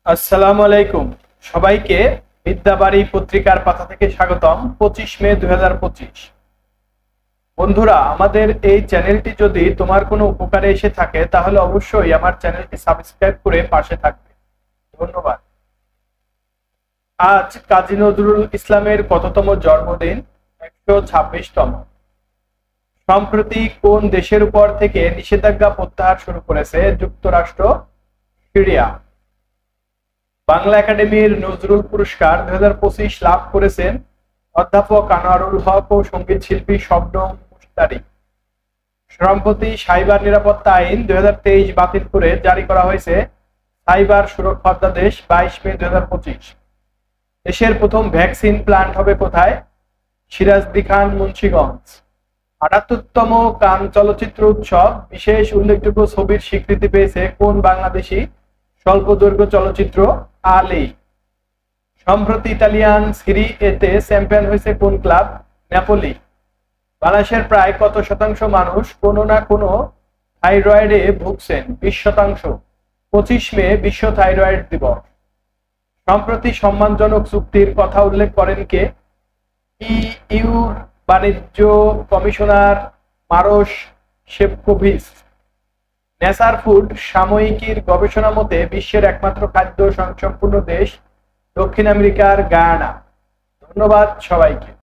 আসসালামু আলাইকুম সবাইকে বিদ্যাবাড়ি পত্রিকার পাতা থেকে স্বাগতম। 25 মে 2025। বন্ধুরা, আমাদের এই চ্যানেলটি যদি তোমার কোনো উপকারে এসে থাকে তাহলে অবশ্যই আমার চ্যানেলটি সাবস্ক্রাইব করে পাশে থাকবে। ধন্যবাদ। আজ কাজী নজরুল ইসলামের কততম জন্মদিন? 126তম। সম্প্রতি কোন দেশের উপর থেকে নিষেধাজ্ঞা প্রত্যাহার শুরু করেছে যুক্তরাষ্ট্র, সিরিয়া? বাংলা একাডেমির নজরুল পুরস্কার 2025 লাভ করেছেন অধ্যাপক আনোয়ারুল হক ও সঙ্গীত শিল্পী শবনম মুশতারি। সম্প্রতি সাইবার নিরাপত্তা আইন 2023 বাতিল করে জারি করা হয়েছে সাইবার সুরক্ষা অধ্যাদেশ 22 মে 2025। দেশের প্রথম ভ্যাকসিন প্ল্যান্ট হবে কোথায়? সিরাজদি খান, মুন্সিগঞ্জ। 78তম কান চলচ্চিত্র উৎসব বিশেষ উল্লেখযোগ্য ছবির স্বীকৃতি পেয়েছে কোন বাংলাদেশি স্বল্পদৈর্ঘ্য চলচ্চিত্র? আলী। সম্প্রতি ইতালিয়ান সিরি এতে চ্যাম্পিয়ন হয়েছে কোন ক্লাব? নেপোলি। বাংলাদেশের প্রায় কত শতাংশ মানুষ কোনো না কোনো থাইরয়েডে ভুগছেন? 20%। 25 মে বিশ্ব থাইরয়েড দিবস। সম্প্রতি সম্মানজনক চুক্তির কথা উল্লেখ করেন কে? ইইউ বাণিজ্য কমিশনার মারোস শেফকোভিচ। নেচার ফুড সাময়িকীর গবেষণা মতে বিশ্বের একমাত্র খাদ্য স্বয়ংসম্পূর্ণ দেশ দক্ষিণ আমেরিকার গায়ানা। ধন্যবাদ সবাইকে।